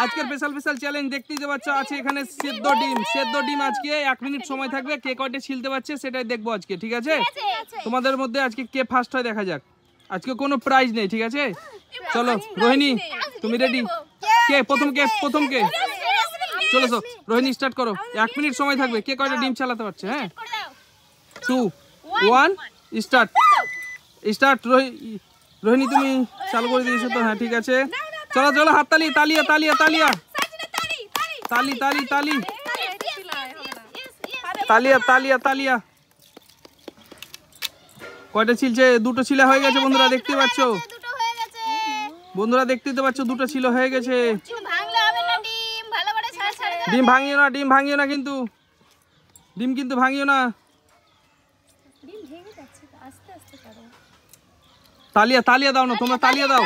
আজকের special challenge দেখতেই পাচ্ছ আছে এখানে সেদ্ধ ডিম আজকে 1 মিনিট সময় থাকবে, কে কয়টা ছিলতে পারছে সেটাই দেখবো আজকে, ঠিক আছে? তোমাদের মধ্যে আজকে কে ফার্স্ট হয় দেখা যাক। আজকে কোনো প্রাইজ নেই, ঠিক আছে? চলো রোহিণী তুমি রেডি? কে প্রথম কে চলো রোহিণী স্টার্ট করো। 1 মিনিট সময় থাকবে, কে কয়টা ডিম চালাতে পারছে। হ্যাঁ 2 1 স্টার্ট। রোহিণী তুমি চালু করে দিয়েছো তো? হ্যাঁ ঠিক আছে, চলো হাততালি তালিয়া। কয়টা ছিলছে? দুটো ছিলা হয়ে গেছে বন্ধুরা, দেখতে পাচ্ছ দুটো ছিল হয়ে গেছে। ডিম ভাঙিও না কিন্তু ভাঙিও না। তালিয়া দাও না তোমরা, তালিয়া দাও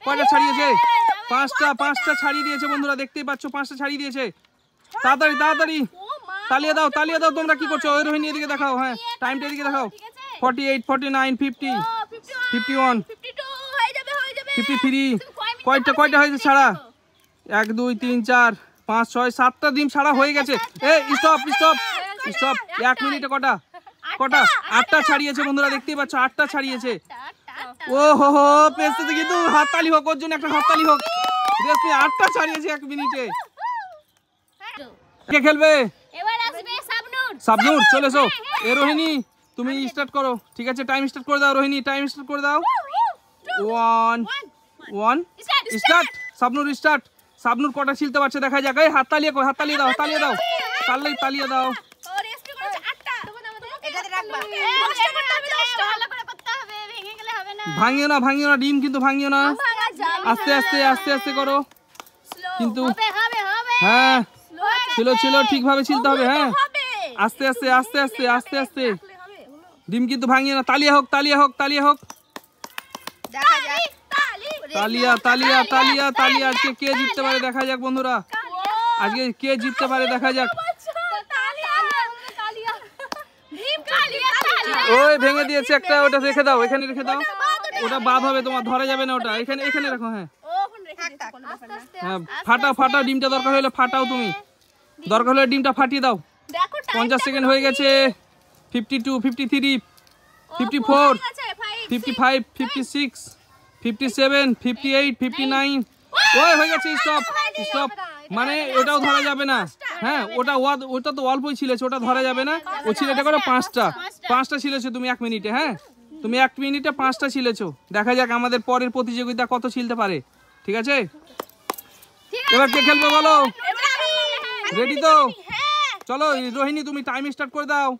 কয়টা ছাড়িয়েছে? 5টা ছাড়িয়ে দিয়েছে বন্ধুরা, দেখতেই পাচ্ছ 5টা ছাড়িয়ে দিয়েছে। তাড়াতাড়ি তালিয়া দাও। তোমরা কি করছো? ওই রোহিণী এদিকে দেখাও। হ্যাঁ টাইমটা এদিকে দেখাও। 48 49 50 51 53 কয়টা হয়েছে ছাড়া? 1 2 3 4 5 6 7টা ডিম ছাড়া হয়ে গেছে। স্টপ 1 মিনিটে কটা? 8টা ছাড়িয়েছে বন্ধুরা, দেখতেই পাচ্ছ 8টা ছাড়িয়েছে। ও হো পেছতে কিন্তু হাততালি হোক, ওর জন্য একটা হাততালি হোক। 8টা ছাড়িয়েছে 1 মিনিটে। কে খেলবে? সাবনুর চলে এসো। রোহিণী তুমি স্টার্ট করো, ঠিক আছে? টাইম স্টার্ট করে দাও রোহিণী, টাইম স্টার্ট করে দাও। 1 স্টার্ট। সাবনুর কটা ছিলতে পারছে দেখা যাক। এই হাততালি দাও। তালিয়া দাও। ভাঙিও না ডিম কিন্তু ভাঙিও না। আস্তে করো কিন্তু। হ্যাঁ ছিল ঠিকভাবে ছিলতে হবে। হ্যাঁ আস্তে ডিম কিন্তু ভাঙিও না। তালিয়া হোক। তালিয়া আজকে কে জিততে পারে দেখা যাক বন্ধুরা, দেখা যাক। ওই ভেঙে দিয়েছে একটা, ওটা রেখে দাও, এখানে রেখে দাও। ওটা বাদ হবে, তোমার ধরা যাবে না ওটা। এখানে রাখো। হ্যাঁ ফাটাও ডিমটা, দরকার হলে ফাটাও তুমি, দরকার হলে ডিমটা ফাটিয়ে দাও। 50 সেকেন্ড হয়ে গেছে। 52 53 54 55 56 57 58 59 ওই হয়ে গেছে। স্টপ মানে ওটাও ধরা যাবে না। হ্যাঁ ওটা তো অল্পই ছিলেছে, ওটা ধরা যাবে না। ও ছিলেটা করে 5টা ছিলেছো তুমি 1 মিনিটে। হ্যাঁ তুমি 1 মিনিটে 5টা ছিলেছো। দেখা যাক আমাদের পরের প্রতিযোগিতা কত ছিলতে পারে, ঠিক আছে? এবার কে খেলবে বলো? রেডি তো? চলো রোহিণী তুমি টাইম স্টার্ট করে দাও।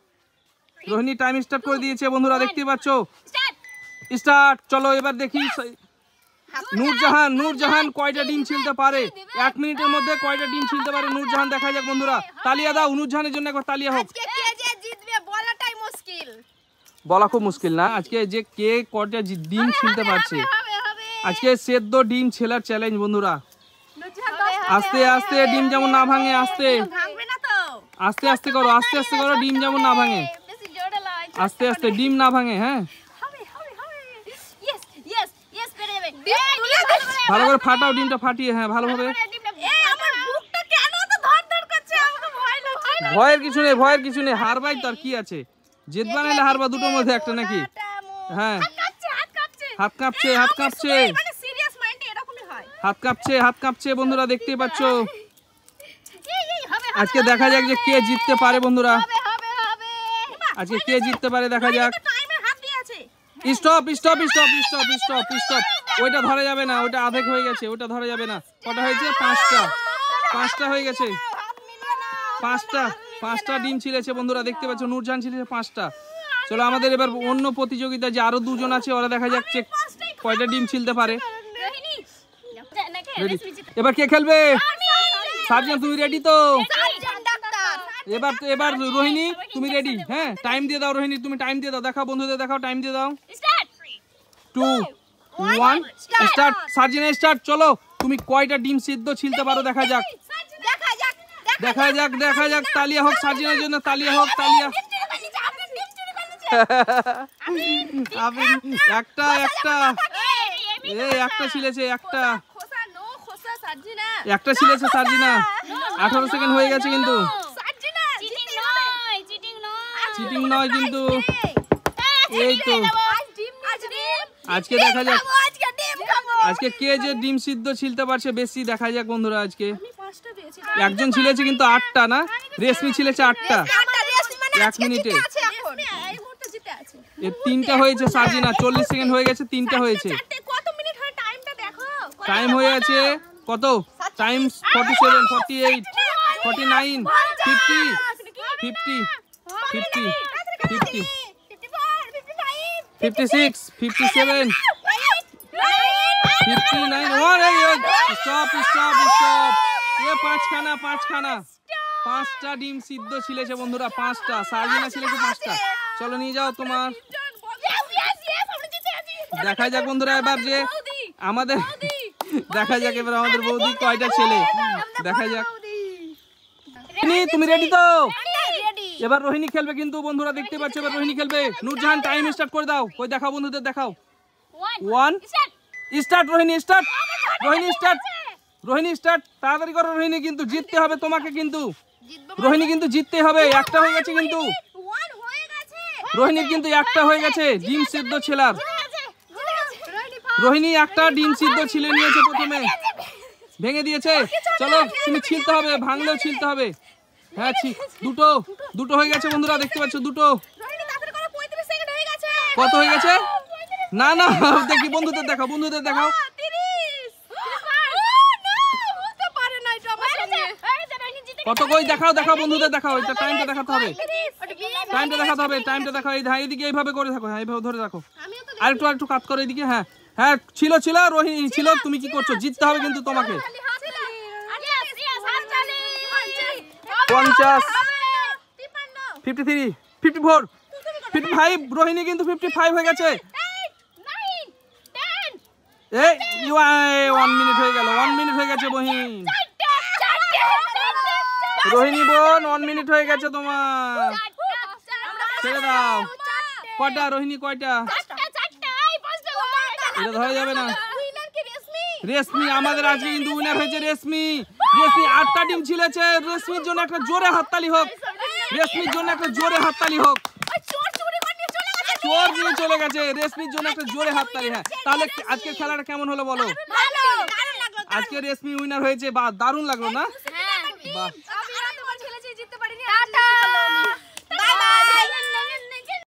রোহিণী টাইম স্টার্ট করে দিয়েছে বন্ধুরা, দেখতেই পাচ্ছ। স্টার্ট। চলো এবার দেখি নূরজাহান কয়টা ডিম ছিলতে পারে 1 মিনিটের মধ্যে, কয়টা ডিম ছিলতে পারে নূরজাহান দেখা যাক বন্ধুরা। তালিয়া দাও নূরজাহানের জন্য, একবার তালিয়া হোক। বলা খুব মুশকিল না আজকে যে কে কয়টা ডিম ছিলতে পারছে। আজকে সেদ্ধ ডিম ছেলার চ্যালেঞ্জ বন্ধুরা। আস্তে ডিম যেমন না ভাঙে, আস্তে করো, ডিম যেমন না ভাঙে, আস্তে ডিম না ভাঙে। হ্যাঁ ভালো করে ফাটাও ডিমটা, ফাটিয়ে। হ্যাঁ ভালোভাবে। ভয়ের কিছু নেই, হারবাই তো আর কি আছে? জিতবা নাইলে হারবা, দুটোর মধ্যে একটা নাকি? হ্যাঁ হাত কাঁপছে বন্ধুরা, দেখতেই পাচ্ছ। আজকে দেখা যাক যে কে জিততে পারে বন্ধুরা, আজকে কে জিততে পারে দেখা যাক। স্টপ। ওইটা ধরা যাবে না, ওটা আধেক হয়ে গেছে, ওটা ধরা যাবে না। কটা হয়েছে? 5টা হয়ে গেছে। 5টা ডিম ছিলেছে বন্ধুরা, দেখতে পাচ্ছ। নূরজাহান ছিলেছে 5টা। চলো আমাদের এবার অন্য প্রতিযোগিতা যে আরো 2 জন আছে, ওরা দেখা যাচ্ছে কয়টা ডিম ছিলতে পারে। এবার কে খেলবে? সার্জন তুমি রেডি তো? এবার রোহিণী তুমি রেডি? হ্যাঁ টাইম দিয়ে দাও রোহিণী, তুমি টাইম দিয়ে দাও, দেখাও বন্ধুদের, দেখাও, টাইম দিয়ে দাও। 2 1 স্টার্ট। সার্জিনা স্টার্ট। চলো তুমি কয়টা ডিম সিদ্ধ ছিলতে পারো দেখা যাক। তালিয়া হোক সার্জিনার জন্য, তালিয়া হোক। আপনি একটা একটা ছিলেছে একটা ছিলেছে সার্জিনা 18 সেকেন্ড হয়ে গেছে কিন্তু চিটিং নয় কিন্তু এই তো আজকে দেখা যাক আজকে কে যে ডিম সিদ্ধ ছিলতে পারছে বেশি দেখা যাক বন্ধুরা আজকে একজন ছিলেছে কিন্তু 8টা না রেশমি ছিলেছে 8টা 1 মিনিটে এর 3টা হয়েছে সার্জিনা 40 সেকেন্ড হয়ে গেছে 3টা হয়েছে টাইম হয়ে আছে কত টাইম 47 48 49 50 50 50 50 56 57 59 স্টপ এ পাঁচখানা 5টা ডিম সিদ্ধ ছিলেছে বন্ধুরা 5টা সার্জিনা ছিলেছে 5টা চলো নিয়ে যাও তোমার দেখা যাক বন্ধুরা এবার যে আমাদের দেখা যাক এবার আমাদের বৌদি কয়টা ছেলে দেখা যাক তুমি রেডি তো এবার রোহিণী খেলবে কিন্তু বন্ধুরা দেখতে পাচ্ছ এবার রোহিণী খেলবে নূরজাহান টাইম স্টার্ট করে দাও কই দেখাও বন্ধুদের দেখাও 1 স্টার্ট রোহিণী স্টার্ট তাড়াতাড়ি করো রোহিণী কিন্তু জিততে হবে তোমাকে কিন্তু রোহিণী কিন্তু জিততে হবে একটা হয়ে গেছে কিন্তু রোহিণীর কিন্তু একটা হয়ে গেছে ডিম সিদ্ধ ছেলার রোহিণী একটা ডিম সিদ্ধ ছিলে নিয়েছে প্রথমে ভেঙে দিয়েছে চলো তুমি ছিলতে হবে ভাঙলেও ছিলতে হবে হ্যাঁ দুটো হয়ে গেছে বন্ধুরা দেখতে পাচ্ছ দুটো কত হয়ে গেছে না দেখি বন্ধুদের দেখাও কত কই দেখাও বন্ধুদের দেখাও এটা টাইমটা দেখাতে হবে টাইমটা দেখাও এইদিকে এইভাবে করে থাকো হ্যাঁ এইভাবে ধরে রাখো আর একটু কাট করো এইদিকে হ্যাঁ ছিল রোহিণী ছিল তুমি কি করছো জিততে হবে কিন্তু তোমাকে 50 53 54 55 রোহিণী কিন্তু 55 হয়ে গেছে এই 1 মিনিট হয়ে গেল 1 মিনিট হয়ে গেছে বহিন রোহিণী বোন 1 মিনিট হয়ে গেছে তোমার ছেড়ে দাও কয়টা রোহিণী কয়টা এটা ধরা যাবে না রেশমি আমাদের আজকে কিন্তু উইনার হয়েছে রেশমি 8টা ডিম ছিলেছে রেশমির জন্য একটা জোরে হাততালি হোক চোর নিয়ে চলে গেছে রেশমির জন্য একটা জোরে হাততালি হ্যাঁ তাহলে আজকের খেলাটা কেমন হলো বলো আজকে রেশমি উইনার হয়েছে বাহ দারুণ লাগলো না বাহ